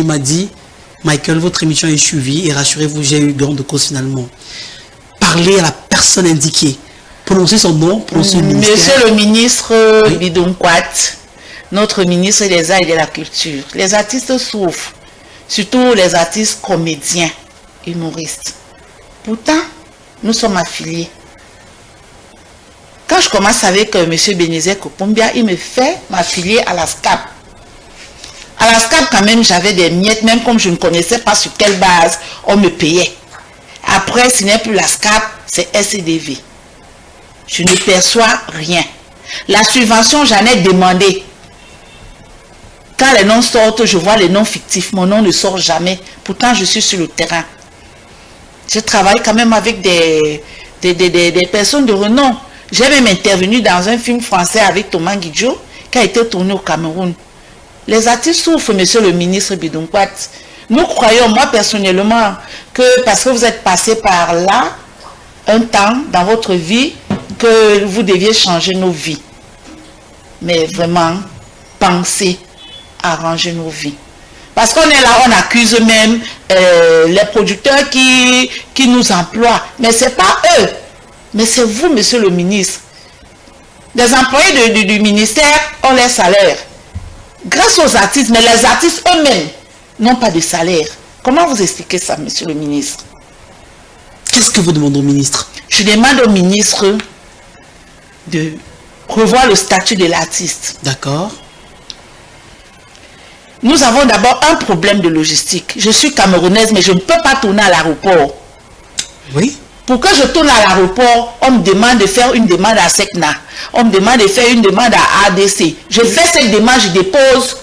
Il m'a dit, Michael, votre émission est suivie et rassurez-vous, j'ai eu gain de cause finalement. Parlez à la personne indiquée. Prononcez son nom, prononcez le ministère. Monsieur le ministre Oui. Bidonkwat, notre ministre des Arts et de la Culture. Les artistes souffrent, surtout les artistes comédiens, humoristes. Pourtant, nous sommes affiliés. Quand je commence avec M. Benezet Kopombia, il me fait m'affilier à la SCAP. À la SCAP, quand même, j'avais des miettes, même comme je ne connaissais pas sur quelle base on me payait. Après, ce n'est plus la SCAP, c'est SCDV. Je ne perçois rien. La subvention, j'en ai demandé. Quand les noms sortent, je vois les noms fictifs. Mon nom ne sort jamais. Pourtant, je suis sur le terrain. Je travaille quand même avec des personnes de renom. J'ai même intervenu dans un film français avec Thomas Guidjo qui a été tourné au Cameroun. Les artistes souffrent, monsieur le ministre Bidonkwat. Nous croyons, moi personnellement, que parce que vous êtes passé par là, un temps dans votre vie, que vous deviez changer nos vies. Mais vraiment, pensez à arranger nos vies. Parce qu'on est là, on accuse même les producteurs qui nous emploient. Mais ce n'est pas eux. Mais c'est vous, monsieur le ministre. Les employés du ministère ont leur salaire. Grâce aux artistes, mais les artistes eux-mêmes n'ont pas de salaire. Comment vous expliquez ça, monsieur le ministre? Qu'est-ce que vous demandez au ministre? Je demande au ministre de revoir le statut de l'artiste. D'accord. Nous avons d'abord un problème de logistique. Je suis camerounaise, mais je ne peux pas tourner à l'aéroport. Oui. Pour que je tourne à l'aéroport, on me demande de faire une demande à SECNA. On me demande de faire une demande à ADC. Je fais cette demande, je dépose.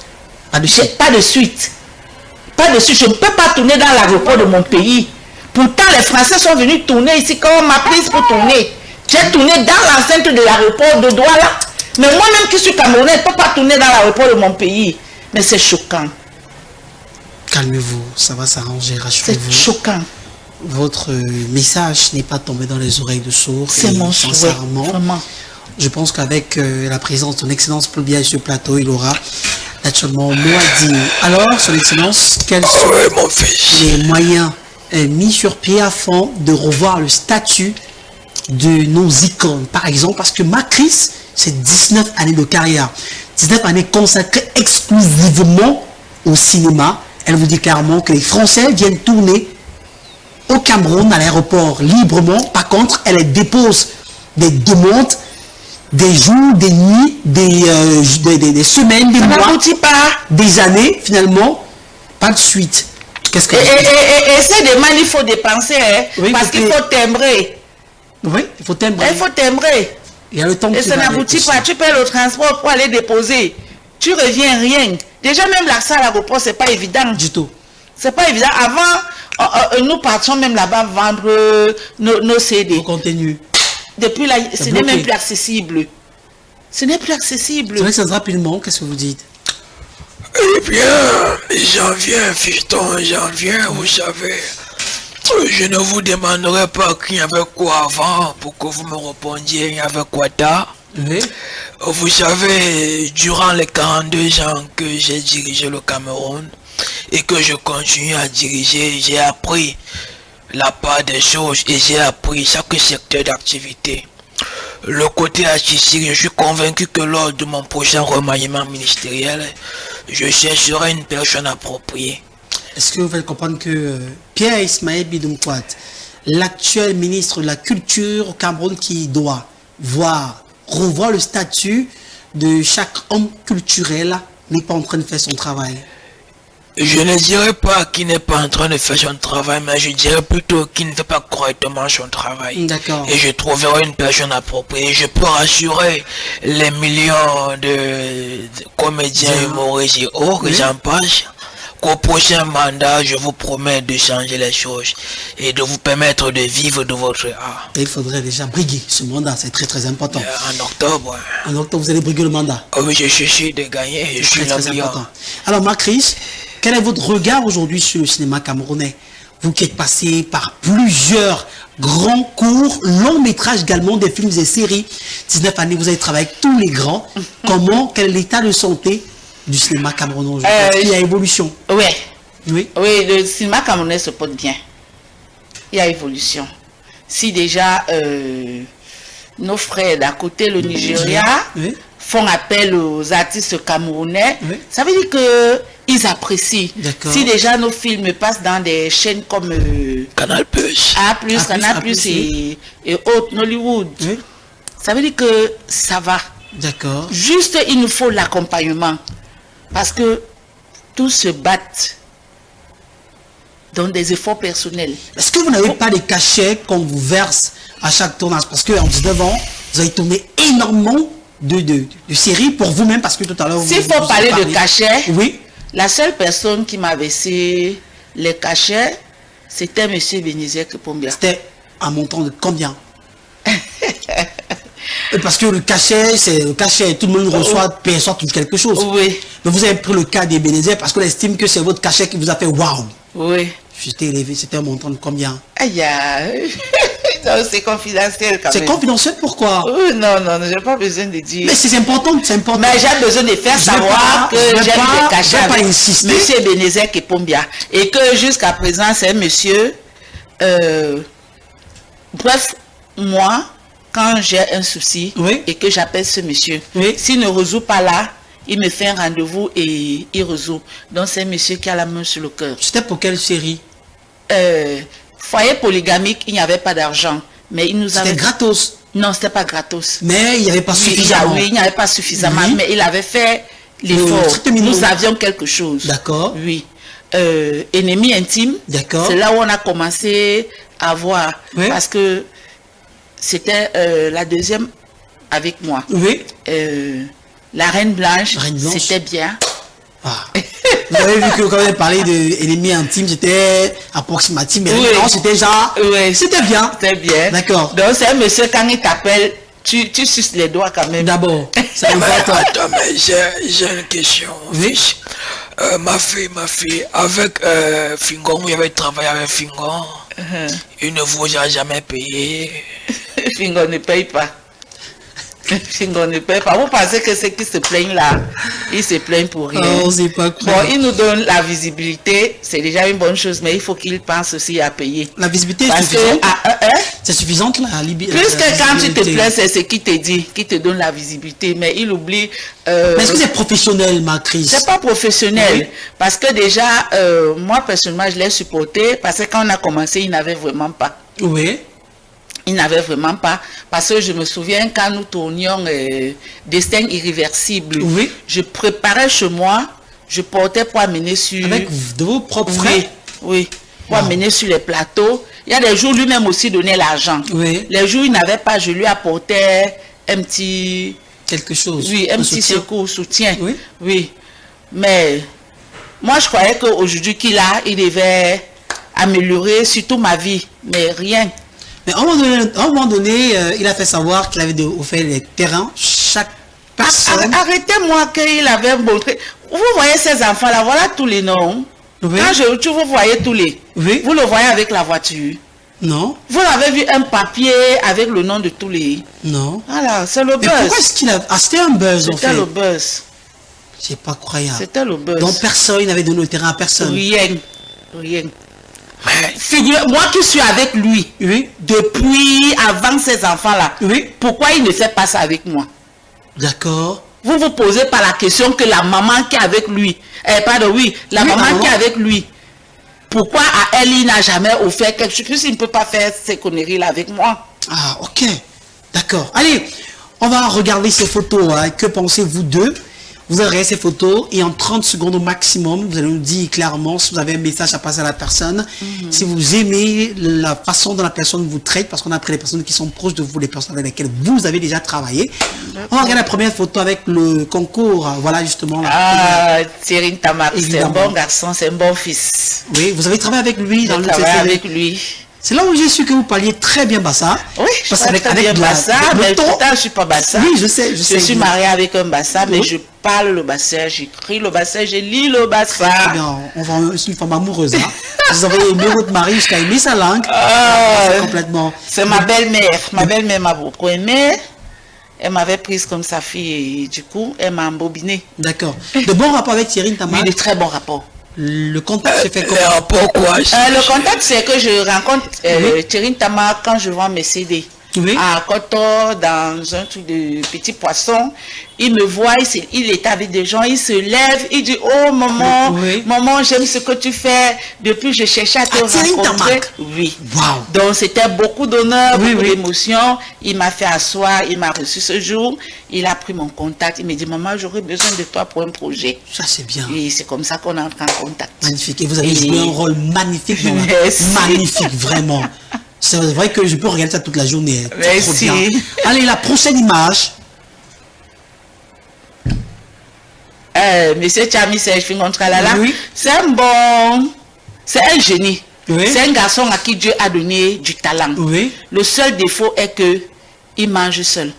Pas de suite. Pas de suite. Pas de suite. Je ne peux pas tourner dans l'aéroport de mon pays. Pourtant, les Français sont venus tourner ici quand on m'a prise pour tourner. J'ai tourné dans l'enceinte de l'aéroport de Douala. Mais moi-même qui suis camerounais, je ne peux pas tourner dans l'aéroport de mon pays. Mais c'est choquant. Calmez-vous, ça va s'arranger, C'est rassurez-vous. choquant. Votre message n'est pas tombé dans les oreilles de sourds. C'est et mon souhait, sincèrement, vraiment. je pense qu'avec la présence de son Excellence Paul Biya sur ce plateau, il aura naturellement mot à dire. Alors, son Excellence, quels sont les moyens mis sur pied afin de revoir le statut de nos icônes? Par exemple, parce que Macris, c'est 19 années de carrière. 19 années consacrées exclusivement au cinéma. Elle vous dit clairement que les Français viennent tourner au Cameroun, à l'aéroport, librement. Par contre, elle dépose des demandes, des jours, des nuits, des semaines, des Ça mois, n'aboutit pas. des années, finalement, pas de suite. Qu'est-ce que Et ces demandes, il faut dépenser, hein, Oui, parce faut qu'il que- faut timbrer. Oui, il faut timbrer. Il faut timbrer. Il y a le temps Et qui ça va avec n'aboutit aussi. pas. Tu payes le transport pour aller déposer. Tu reviens rien. Déjà, même l'accès à l'aéroport, c'est pas évident. Du tout. C'est pas évident. Avant, nous partions même là-bas vendre nos CD. Au contenu. Depuis là, ce n'est bloqué. même plus accessible. Ce n'est plus accessible. C'est vrai que ça rapidement, qu'est-ce que vous dites? Eh bien, j'en viens, fiston, j'en viens, vous savez. Je ne vous demanderai pas qu'il y avait quoi avant pour que vous me répondiez il y avait quoi tard. Oui. Vous savez, durant les 42 ans que j'ai dirigé le Cameroun et que je continue à diriger, j'ai appris la part des choses et j'ai appris chaque secteur d'activité. Le côté artistique, je suis convaincu que lors de mon prochain remaniement ministériel, je chercherai une personne appropriée. Est-ce que vous faites comprendre que Pierre Ismaël Bidonkwat, l'actuel ministre de la Culture au Cameroun, qui doit revoir le statut de chaque homme culturel, n'est pas en train de faire son travail? Je ne dirais pas qu'il n'est pas en train de faire son travail, mais je dirais plutôt qu'il ne fait pas correctement son travail. D'accord. Et je trouverai une personne appropriée. Je peux rassurer les millions de comédiens, humoristes et autres, Oui. j'en passe, qu'au prochain mandat, je vous promets de changer les choses et de vous permettre de vivre de votre art. Et il faudrait déjà briguer ce mandat, c'est très très important. En octobre, En octobre, vous allez briguer le mandat. oui, je cherche de gagner, je suis Très le très meilleur. important. Alors Macris, quel est votre regard aujourd'hui sur le cinéma camerounais? Vous qui êtes passé par plusieurs grands cours, longs métrages également, des films et séries. 19 années, vous avez travaillé avec tous les grands. Quel est l'état de santé du cinéma camerounais aujourd'hui? Est-ce qu'il y a évolution? Ouais. Oui. Oui, le cinéma camerounais se porte bien. Il y a évolution. Si déjà nos frères d'à côté, le Nigeria, Oui. font appel aux artistes camerounais, Oui. ça veut dire que ils apprécient. D'accord. Si déjà nos films passent dans des chaînes comme Canal Plus. A+, Canal+, A+, et autres, Nollywood, Oui. ça veut dire que ça va. D'accord. Juste, il nous faut l'accompagnement. Parce que tous se battent dans des efforts personnels. Est-ce que vous n'avez pas des cachets qu'on vous verse à chaque tournage? Parce qu'en 19 ans, vous avez tourné énormément de séries pour vous-même, parce que tout à l'heure... S'il faut parler de cachets, oui, la seule personne qui m'a versé les cachets, c'était M. Benizet Kepombia. c'était un montant de combien? Parce que le cachet, c'est le cachet, tout le monde reçoit, perçoit quelque chose. Oui, Mais vous avez pris le cas des Bénézés parce qu'on estime que c'est votre cachet qui vous a fait waouh. oui. J'étais élevé, c'était un montant de combien? Aïe, non, c'est confidentiel quand C'est même. confidentiel, pourquoi? Non, j'ai pas besoin de dire. Mais c'est important, c'est important. Mais j'ai besoin de faire Je vais savoir pas- que je vais j'ai pas- eu des je cachets vais pas avec insister. M. Benezek et Pombia. Et que jusqu'à présent, c'est un monsieur. Bref, moi, quand j'ai un souci Oui. et que j'appelle ce monsieur, Oui. s'il ne résout pas là, il me fait un rendez-vous et il résout. Donc c'est un monsieur qui a la main sur le cœur. C'était pour quelle série? Foyer polygamique, il n'y avait pas d'argent. Mais il nous C'était avait... gratos. Non, c'était pas gratos. Mais il n'y avait pas suffisamment. Oui, il n'y avait pas suffisamment, Oui. mais il avait fait l'effort. strict minimum. Nous avions quelque chose. D'accord. Oui. Ennemi intime. D'accord. C'est là où on a commencé à voir. Oui. Parce que c'était la deuxième avec moi. Oui. La Reine Blanche, Reine Blanche. c'était bien. Ah. Vous avez vu que quand on a parlé d'ennemis intimes, c'était approximatif, mais Oui. non, c'était genre... Oui. C'était bien. C'était bien. D'accord. Donc c'est un monsieur, quand il t'appelle, tu suces les doigts quand même. D'abord, ça me Mais va toi. attends, mais j'ai une question. Oui. Fiche. Ma fille, avec Fingon, vous avez travaillé avec Fingon. Il ne vous a jamais payé. Fingon ne paye pas. Fingon ne paye pas. Vous pensez que ceux qui se plaignent là, ils se plaignent pour rien. Oh, c'est pas Bon, croire. ils nous donnent la visibilité, c'est déjà une bonne chose, mais il faut qu'ils pensent aussi à payer. La visibilité est Parce que, suffisante. plus C'est suffisante la que quand tu te plains, c'est ce qui te dit, qui te donne la visibilité, mais il oublie. Mais est-ce que c'est professionnel, ma crise? C'est pas professionnel, Oui. parce que déjà, moi personnellement, je l'ai supporté, parce que quand on a commencé, il n'avait vraiment pas. Oui. Il n'avait vraiment pas. Parce que je me souviens quand nous tournions Destin irréversible, Oui. je préparais chez moi, je portais pour amener sur... Avec de vos propres Oui, frais? oui. Pour Wow. amener sur les plateaux. Il y a des jours, lui-même aussi donnait l'argent. Oui. Les jours, il n'avait pas, je lui apportais un petit... Quelque chose. Oui, un petit soutien. secours, soutien. Oui. Oui. Mais moi, je croyais qu'aujourd'hui qu'il a, il devait améliorer surtout ma vie. Mais rien. Mais à un moment donné, il a fait savoir qu'il avait offert les terrains. Chaque personne. Arrêtez-moi qu'il avait montré. Vous voyez ces enfants-là, voilà tous les noms. Oui. Quand vous voyez tous les. Oui. Vous le voyez avec la voiture. Non. Vous avez vu un papier avec le nom de tous les. Non. Voilà, c'est le Mais pourquoi buzz. est-ce qu'il a... Ah, c'était un buzz en C'était fait. le buzz. C'est pas croyable. C'était le buzz. Donc personne n'avait donné le terrain à personne. Rien. Rien. Mais Moi qui suis avec lui, Oui. depuis avant ces enfants-là, Oui. pourquoi il ne fait pas ça avec moi? D'accord. Vous vous posez pas la question que la maman qui est avec lui, pardon, oui, la Oui, maman la maman. qui est avec lui, pourquoi à elle, il n'a jamais offert quelque chose, puisqu'il ne peut pas faire ces conneries-là avec moi? Ah, ok. D'accord. Allez, on va regarder ces photos. Hein. Que pensez-vous d'eux? Vous aurez ces photos et en 30 secondes au maximum, vous allez nous dire clairement si vous avez un message à passer à la personne, si vous aimez la façon dont la personne vous traite, parce qu'on a pris les personnes qui sont proches de vous, les personnes avec lesquelles vous avez déjà travaillé. On va regarder la première photo avec le concours. Voilà justement. Ah, Thierry Tamak, c'est un Évidemment. bon garçon, c'est un bon fils. Oui, vous avez travaillé avec lui dans Je le travaille CCV. avec lui. C'est là où j'ai su que vous parliez très bien Bassa. Oui, je parce parle très bien Bassa, avec mais le ton. pourtant je ne suis pas Bassa. Oui, je sais, je sais. Je suis mariée avec un Bassa, mais Oui. je parle le Bassa, j'écris le Bassa, je lis le Bassa. Eh bien, on va c'est une femme amoureuse. Hein. Vous avez aimé votre mari jusqu'à aimer sa langue. Ah, C'est complètement. c'est ma belle-mère. Ma belle-mère m'a beaucoup aimé. Elle m'avait prise comme sa fille et du coup, elle m'a embobiné. D'accord. De bons rapports avec Thierry Oui, Ntamak. de très bons rapports. Le contact se fait comment? Pourquoi Le contact, c'est que je rencontre Thierry Tama quand je vends mes CD. Oui. À Kotor, dans un truc de petit poisson. Il me voit, il est avec des gens, il se lève, il dit, oh maman, Oui. maman, j'aime ce que tu fais. Depuis, je cherchais à te Thierry rencontrer. Tama. Oui. Wow. Donc, c'était beaucoup d'honneur, Oui, beaucoup oui. d'émotion. Il m'a fait asseoir, il m'a reçu ce jour. Il a pris mon contact. Il me dit, maman, j'aurais besoin de toi pour un projet. Ça, c'est bien. Et c'est comme ça qu'on entre en contact. Magnifique. Et vous avez Et- joué un rôle magnifique dans la... Merci. Magnifique, vraiment. C'est vrai que je peux regarder ça toute la journée. C'est trop Merci. bien. Allez, la prochaine image. Monsieur Chami Serge Contralala, Oui. c'est un bon, c'est un génie. Oui. C'est un garçon à qui Dieu a donné du talent. Oui. Le seul défaut est que il mange seul.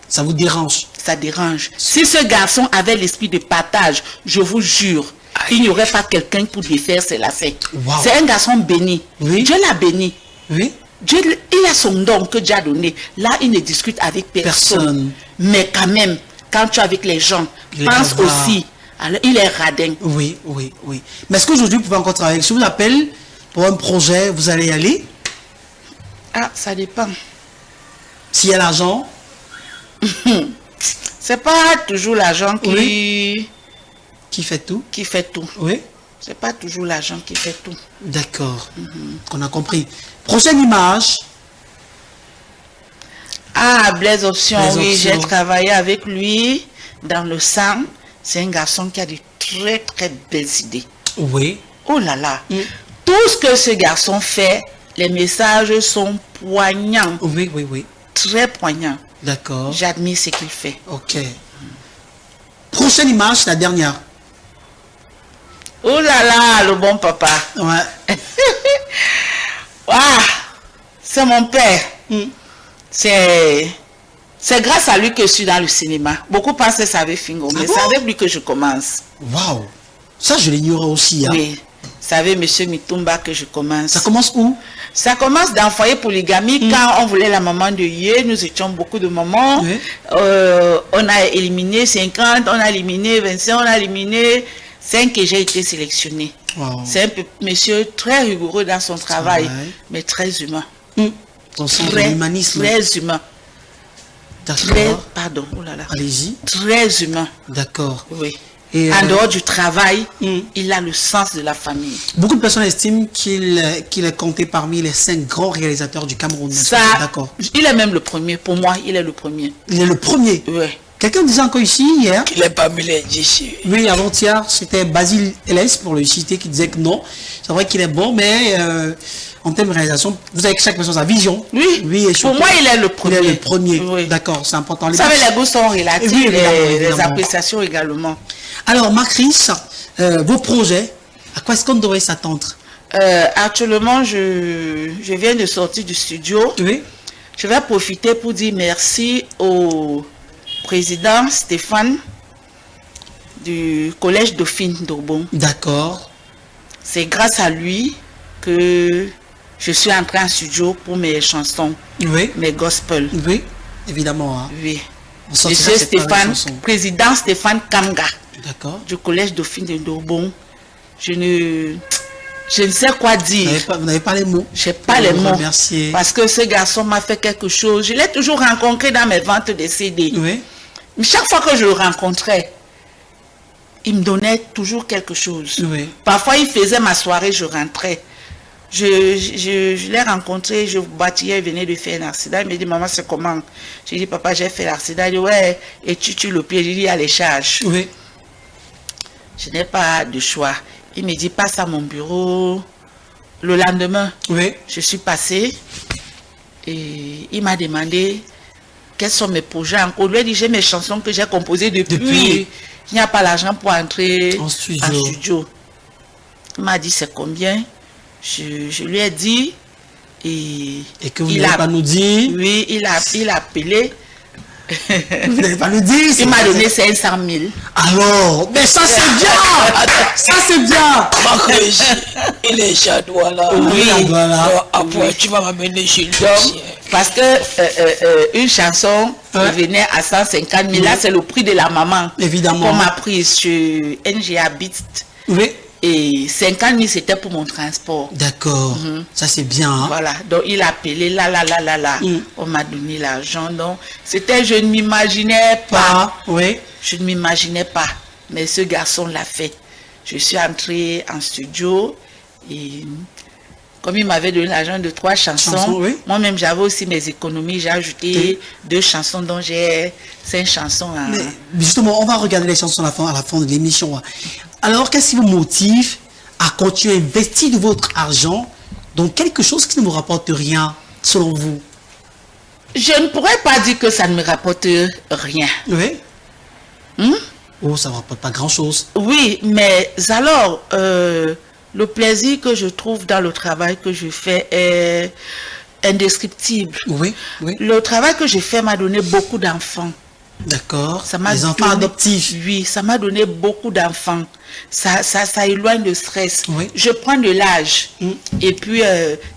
Ça vous dérange? Ça dérange. Si ce garçon avait l'esprit de partage, je vous jure, il n'y aurait pas quelqu'un pour lui faire ses lacets. Wow. C'est un garçon béni. Oui. Dieu l'a béni. Oui. Dieu, il a son don que Dieu a donné. Là, il ne discute avec personne. Personne. Mais quand même, quand tu es avec les gens, Il est pense bavard. aussi. Alors, il est radin. Oui, oui, oui. Mais est-ce qu'aujourd'hui, vous pouvez encore travailler? Si je vous appelle pour un projet, vous allez y aller? Ah, ça dépend. S'il y a l'argent? C'est pas toujours l'argent Qui fait tout? qui fait tout. Oui. C'est pas toujours l'argent qui fait tout. D'accord. On a compris. Prochaine image. Ah, Blaise Option, Blaise oui, Option. j'ai travaillé avec lui dans le sang. C'est un garçon qui a de très très belles idées. Oui. Oh là là. Tout ce que ce garçon fait, les messages sont poignants, Oui, oui, oui. très poignants. D'accord. J'admire ce qu'il fait. Ok. Prochaine image, la dernière. Oh là là, le bon papa. Ouais. Ah, c'est mon père. C'est grâce à lui que je suis dans le cinéma. Beaucoup pensent que c'est avec Fingo, mais bon? c'est avec lui que je commence. Waouh. Ça, je l'ignorais aussi. Hein. Oui, c'est avec M. Mitumba que je commence. Ça commence où? Ça commence dans le foyer polygamie. Quand on voulait la maman de Yé, nous étions beaucoup de mamans. Oui. On a éliminé 50, on a éliminé 25, on a éliminé 5 et j'ai été sélectionné. Wow. C'est un monsieur très rigoureux dans son travail, Travail. mais très humain. Dans son Très, humanisme. très humain. Très, D'accord. pardon, oh là là. Allez-y. Très humain, D'accord. oui. Et, En dehors du travail, Mm. il a le sens de la famille. beaucoup de personnes estiment qu'il est compté parmi les 5 grands réalisateurs du Cameroun. Ça, D'accord. il est même le premier. Pour moi, il est le premier. Il est le premier. Oui. Quelqu'un disait encore ici hier, Il est parmi les 10. oui, avant-hier, c'était Basile Hélès, pour le citer, qui disait que non, c'est vrai qu'il est bon, mais en termes de réalisation, vous avez que chaque personne sa vision. Oui. Oui, et Pour surtout, moi, il est le premier. Il est le premier. Oui. D'accord, c'est important. Vous savez, les goûts sont relatifs, Oui, évidemment, les évidemment. appréciations également. Alors, Macris, vos projets, à quoi est-ce qu'on devrait s'attendre? Actuellement, je viens de sortir du studio. Oui. Je vais profiter pour dire merci au président Stéphane du collège Dauphine d'Ourbon. D'accord. C'est grâce à lui que je suis entrée en studio pour mes chansons, Oui. mes gospels. Oui, évidemment. Hein. Oui. On sortira Monsieur cette Stéphane, chanson. président Stéphane Kamga D'accord. du collège Dauphine de Dourbon. Je ne sais quoi dire. Vous n'avez pas les mots. Je n'ai pas Pour les vous mots. remercier. Parce que ce garçon m'a fait quelque chose. Je l'ai toujours rencontré dans mes ventes de CD. Oui. Mais chaque fois que je le rencontrais, il me donnait toujours quelque chose. Oui. Parfois, il faisait ma soirée, je rentrais. Je l'ai rencontré, je bâtillais, il venait de faire un accident. Il me dit, maman, c'est comment? J'ai dit, papa, j'ai fait l'accident. Il dit, ouais, et tu tues le pied. J'ai dit, il y a les charges. Oui. Je n'ai pas de choix. Il me dit, passe à mon bureau. Le lendemain, Oui. je suis passée et il m'a demandé quels sont mes projets encore. Je lui ai dit, j'ai mes chansons que j'ai composées depuis. Il n'y a pas l'argent pour entrer En studio. Il m'a dit, c'est combien? Je lui ai dit. Et que vous n'allez pas nous dire. Oui, il a appelé. Vous n'allez pas nous dire. Il m'a donné 500 000. Alors, mais ça c'est bien. Ça c'est bien. Macris, il est jadois là. Oui. Voilà. Après, tu vas m'amener chez lui. Donc, parce que une chanson Ouais. venait à 150 000. Là, c'est le prix de la maman. Évidemment. Qu'on m'a prise sur NGA Beats. Oui. Et 50 000, c'était pour mon transport. D'accord. Ça, c'est bien. Hein? Voilà. Donc, il a appelé là. On m'a donné l'argent. Donc, c'était, je ne m'imaginais pas. Oui. Je ne m'imaginais pas. Mais ce garçon l'a fait. Je suis entrée en studio et comme il m'avait donné l'argent de 3 chansons, oui. Moi-même j'avais aussi mes économies, j'ai ajouté 2 chansons dont j'ai 5 chansons. Mais justement, on va regarder les chansons à la fin de l'émission. Alors, qu'est-ce qui vous motive à continuer à investir de votre argent dans quelque chose qui ne vous rapporte rien, selon vous? Je ne pourrais pas dire que ça ne me rapporte rien. Oui. Oh, ça ne rapporte pas grand-chose. Oui, mais alors, le plaisir que je trouve dans le travail que je fais est indescriptible. Oui, oui. Le travail que je fais m'a donné beaucoup d'enfants. D'accord. Ça m'a les enfants donné, adoptifs. Oui, ça m'a donné beaucoup d'enfants. Ça éloigne le stress. Oui. Je prends de l'âge. Et puis,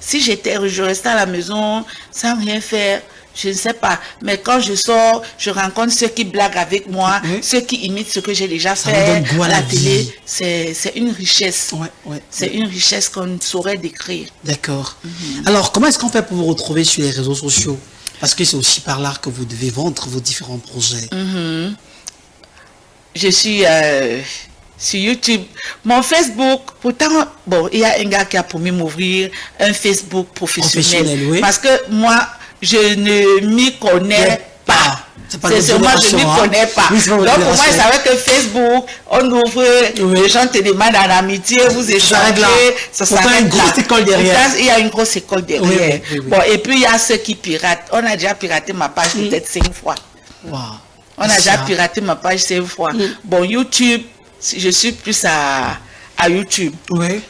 si je restais à la maison sans rien faire, je ne sais pas. Mais quand je sors, je rencontre ceux qui blaguent avec moi, ceux qui imitent ce que j'ai déjà fait à la télé. C'est une richesse. Ouais. C'est une richesse qu'on ne saurait décrire. D'accord. Alors, comment est-ce qu'on fait pour vous retrouver sur les réseaux sociaux? Parce que c'est aussi par là que vous devez vendre vos différents projets. Je suis sur YouTube. Mon Facebook, pourtant, bon, il y a un gars qui a promis m'ouvrir un Facebook professionnel. Oui. Parce que moi, je ne m'y connais pas. C'est seulement je ne m'y connais pas. Oui, donc pour moi, il savait que Facebook, on ouvre, les gens te demandent en amitié, vous échangez, ça s'arrête là. Il y a une grosse école derrière. Il y a une grosse école derrière. Oui. Bon, et puis il y a ceux qui piratent. On a déjà piraté ma page peut-être 5 fois. Wow. On a déjà piraté ma page 5 fois. Bon, YouTube, je suis plus à YouTube. Oui.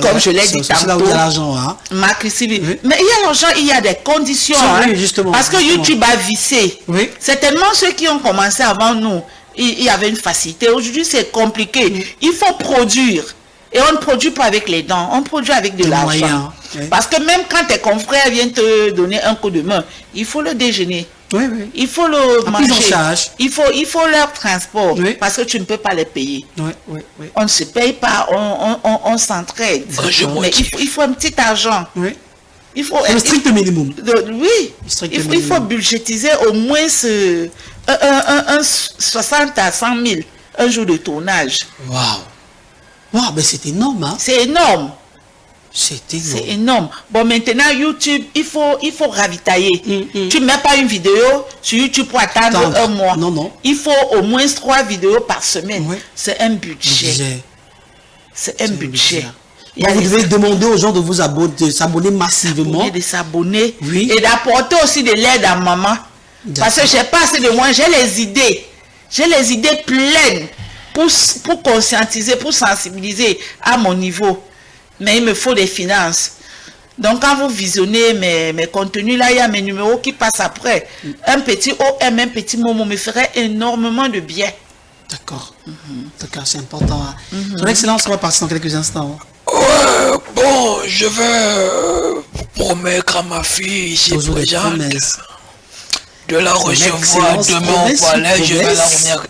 Comme je l'ai dit tantôt, là où il y a l'argent, hein. Marc Sylvie. Mais il y a l'argent, il y a des conditions. Oui, justement. Parce que YouTube a vissé. Oui. C'est tellement ceux qui ont commencé avant nous. Il y avait une facilité. Aujourd'hui, c'est compliqué. Il faut produire. Et on ne produit pas avec les dents. On produit avec de l'argent. Parce que même quand tes confrères viennent te donner un coup de main, il faut le déjeuner. Oui. Il faut le manger. En charge. Il faut leur transport. Parce que tu ne peux pas les payer. Oui. On ne se paye pas, on s'entraide. Mais il faut un petit argent. Oui. Il faut le strict minimum. Oui. Il faut budgétiser au moins un 60 à 100 000 un jour de tournage. Waouh, mais c'est énorme, hein? C'est énorme. C'est énorme. Bon, maintenant, YouTube, il faut ravitailler. Tu ne mets pas une vidéo sur YouTube pour attendre un mois. Non. Il faut au moins 3 vidéos par semaine. C'est un budget. C'est un budget. Vous devez demander aux gens de vous s'abonner massivement. De s'abonner. Oui. Et d'apporter aussi de l'aide à maman. Parce que je n'ai pas assez de moi. J'ai les idées. J'ai les idées pleines pour conscientiser, pour sensibiliser à mon niveau. Mais il me faut des finances. Donc quand vous visionnez mes contenus, là, il y a mes numéros qui passent après. Un petit OM, un petit Momo me ferait énormément de bien. D'accord. D'accord, c'est important. Son Excellence, on va passer dans quelques instants. Bon, je vais promettre à ma fille ici présente de la recevoir demain au palais.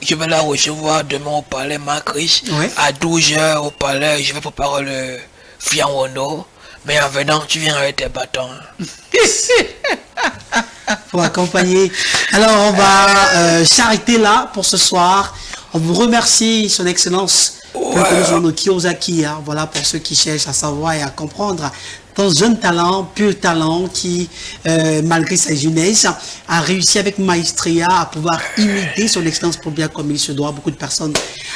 Je vais la recevoir demain au palais, Macris. À 12h au palais, je vais préparer le fianwono. Mais en venant, tu viens avec tes bâtons. Pour accompagner. Alors, on va s'arrêter là pour ce soir. On vous remercie, Son Excellence, Kiyosaki, hein, voilà, pour ceux qui cherchent à savoir et à comprendre. Un jeune talent, pur talent, qui, malgré sa jeunesse, a réussi avec maestria à pouvoir imiter Son Excellence pour bien comme il se doit. Beaucoup de personnes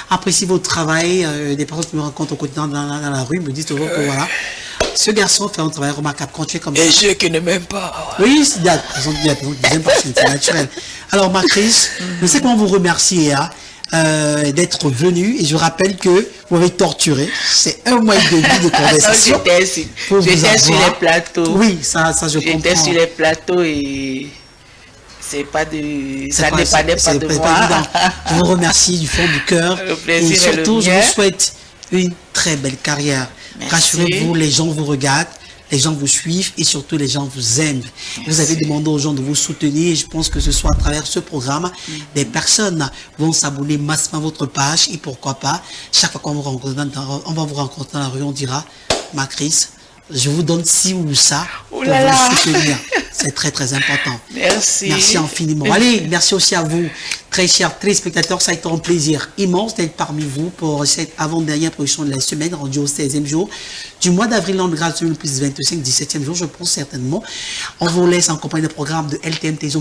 apprécient votre travail. Des personnes qui me rencontrent au quotidien dans la rue me disent toujours que voilà, ce garçon fait un travail remarquable. Continuez comme ça. Et ceux qui ne m'aiment pas. Oui, il y a des personnes qui n'aiment pas, c'est naturel. Alors, Macris, je sais comment vous remercier. Hein, d'être venu, et je rappelle que vous avez torturé, c'est 1 mois et demi de conversation. J'étais sur les plateaux. Oui, ça je comprends. J'étais sur les plateaux et ça dépendait pas de moi. Je vous remercie du fond du cœur. Et surtout, je vous souhaite une très belle carrière. Rassurez-vous, les gens vous regardent. les gens vous suivent et surtout les gens vous aiment. Vous avez demandé aux gens de vous soutenir. Je pense que ce soit à travers ce programme, des personnes vont s'abonner massivement à votre page et pourquoi pas, chaque fois qu'on va vous rencontrer dans la rue, on dira, ma Chris, je vous donne ci ou ça pour vous soutenir. C'est très très important. Merci. Merci infiniment. Allez, merci aussi à vous, très chers téléspectateurs. Ça a été un plaisir immense d'être parmi vous pour cette avant-dernière production de la semaine, rendue au 16e jour du mois d'avril, l'an de grâce 2025, 17e jour, je pense certainement. On vous laisse en compagnie du programme de LTM Télévision